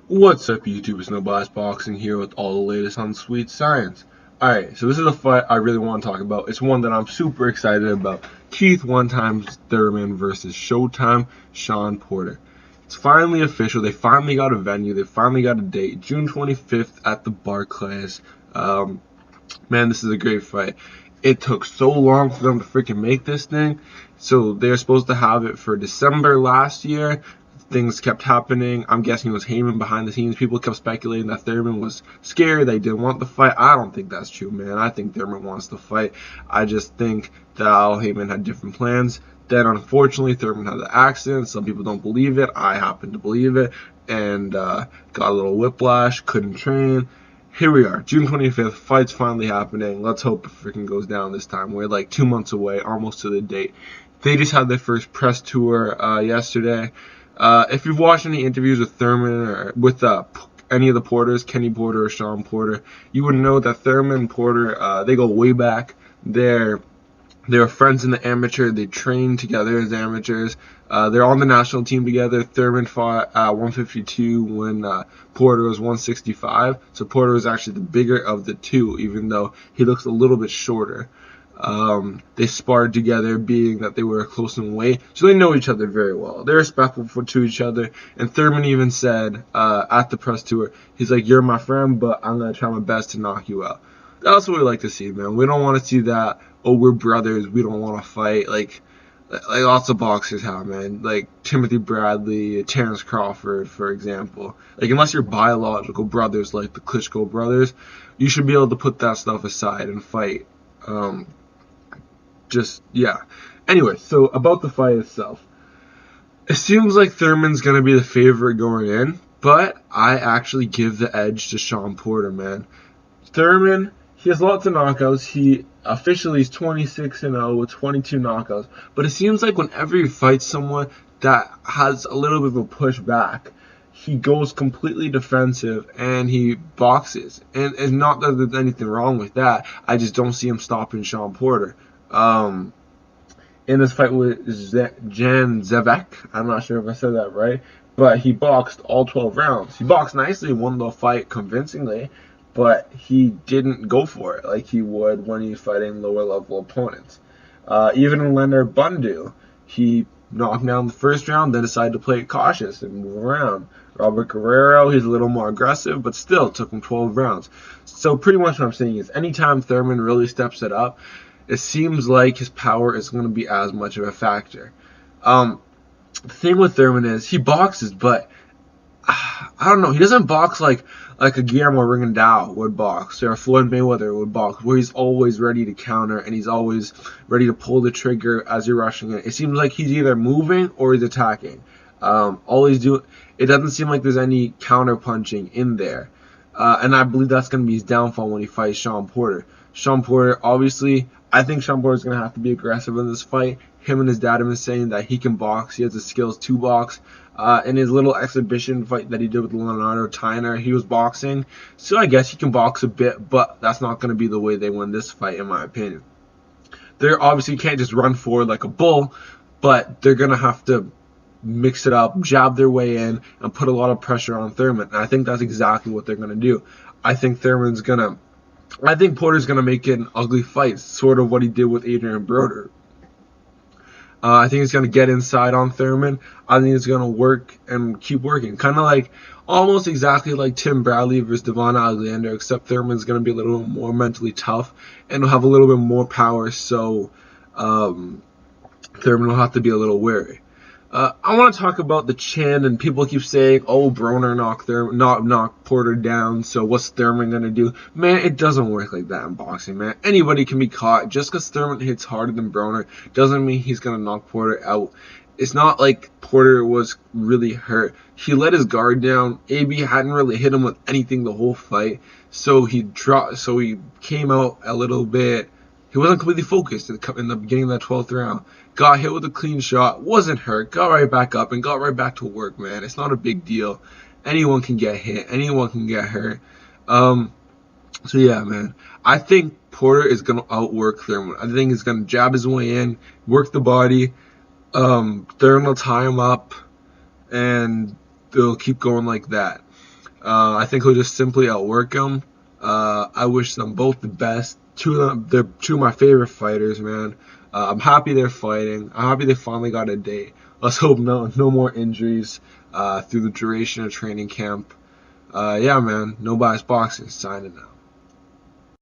What's up, YouTube? It's No Bias Boxing here with all the latest on sweet science. Alright, so this is a fight I really want to talk about. It's one that I'm super excited about. Keith One Times Thurman versus Showtime Shawn Porter. It's finally official. They finally got a venue. They finally got a date. June 25th at the Barclays. Man, this is a great fight. It took so long for them to freaking make this thing. So they're supposed to have it for December last year. Things kept happening. I'm guessing it was Heyman behind the scenes. People kept speculating that Thurman was scared, they didn't want the fight. I don't think that's true, man. I think Thurman wants the fight. I just think that Heyman had different plans. Then, unfortunately, Thurman had the accident. Some people don't believe it. I happen to believe it. And got a little whiplash, couldn't train. Here we are, June 25th, fight's finally happening. Let's hope it freaking goes down this time. We're like 2 months away, almost to the date. They just had their first press tour yesterday. If you've watched any interviews with Thurman or with any of the Porters, Kenny Porter or Shawn Porter, you would know that Thurman and Porter, they go way back. They're friends in the amateur. They train together as amateurs. They're on the national team together. Thurman fought at 152 when Porter was 165. So Porter was actually the bigger of the two, even though he looks a little bit shorter. They sparred together, being that they were close in weight, so they know each other very well. They're respectful to each other, and Thurman even said at the press tour, he's like, "You're my friend, but I'm gonna try my best to knock you out." That's what we like to see, man. We don't want to see that, oh, we're brothers, we don't want to fight, like lots of boxers have, man. Like Timothy Bradley, Terrence Crawford, for example. Like, unless you're biological brothers like the Klitschko brothers, you should be able to put that stuff aside and fight. Yeah. Anyway, so about the fight itself. It seems like Thurman's going to be the favorite going in, but I actually give the edge to Shawn Porter, man. Thurman, he has lots of knockouts. He officially is 26-0 with 22 knockouts, but it seems like whenever he fights someone that has a little bit of a pushback, he goes completely defensive and he boxes. And it's not that there's anything wrong with that. I just don't see him stopping Shawn Porter. In this fight with Jan Zevek, I'm not sure if I said that right, but he boxed all 12 rounds. He boxed nicely, won the fight convincingly, but he didn't go for it like he would when he's fighting lower level opponents. Even in Leonard Bundu, he knocked down the first round, then decided to play it cautious and move around. Robert Guerrero, he's a little more aggressive, but still took him 12 rounds. So pretty much what I'm saying is anytime Thurman really steps it up, it seems like his power is going to be as much of a factor. The thing with Thurman is he boxes, but I don't know. He doesn't box like a Guillermo Rigondeaux would box or Floyd Mayweather would box, where he's always ready to counter and he's always ready to pull the trigger as you're rushing it. It seems like he's either moving or he's attacking. All he's doing, it doesn't seem like there's any counter punching in there. And I believe that's going to be his downfall when he fights Shawn Porter. Shawn Porter, obviously, I think Shawn Porter is going to have to be aggressive in this fight. Him and his dad have been saying that he can box. He has the skills to box. In his little exhibition fight that he did with Leonardo Tyner, he was boxing. So I guess he can box a bit, but that's not going to be the way they win this fight, in my opinion. They obviously can't just run forward like a bull, but they're going to have to mix it up, jab their way in, and put a lot of pressure on Thurman. And I think that's exactly what they're going to do. I think Porter's going to make it an ugly fight, sort of what he did with Adrian Broder. I think he's going to get inside on Thurman. I think he's going to work and keep working. Kind of like, almost exactly like Tim Bradley versus Devon Alexander, except Thurman's going to be a little more mentally tough and will have a little bit more power, so Thurman will have to be a little wary. I want to talk about the chin, and people keep saying, "Oh, Broner knocked Porter down, so what's Thurman gonna do?" Man, it doesn't work like that in boxing, man. Anybody can be caught. Just because Thurman hits harder than Broner doesn't mean he's gonna knock Porter out. It's not like Porter was really hurt. He let his guard down. AB hadn't really hit him with anything the whole fight, so he came out a little bit. He wasn't completely focused in the beginning of that 12th round. Got hit with a clean shot, wasn't hurt, got right back up, and got right back to work, man. It's not a big deal. Anyone can get hit. Anyone can get hurt. So, yeah, man. I think Porter is going to outwork Thurman. I think he's going to jab his way in, work the body. Thurman will tie him up, and they'll keep going like that. I think he'll just simply outwork him. I wish them both the best. They're two of my favorite fighters, man. I'm happy they're fighting. I'm happy they finally got a date. Let's hope no more injuries through the duration of training camp. Yeah, man. No Bias Boxing signing out.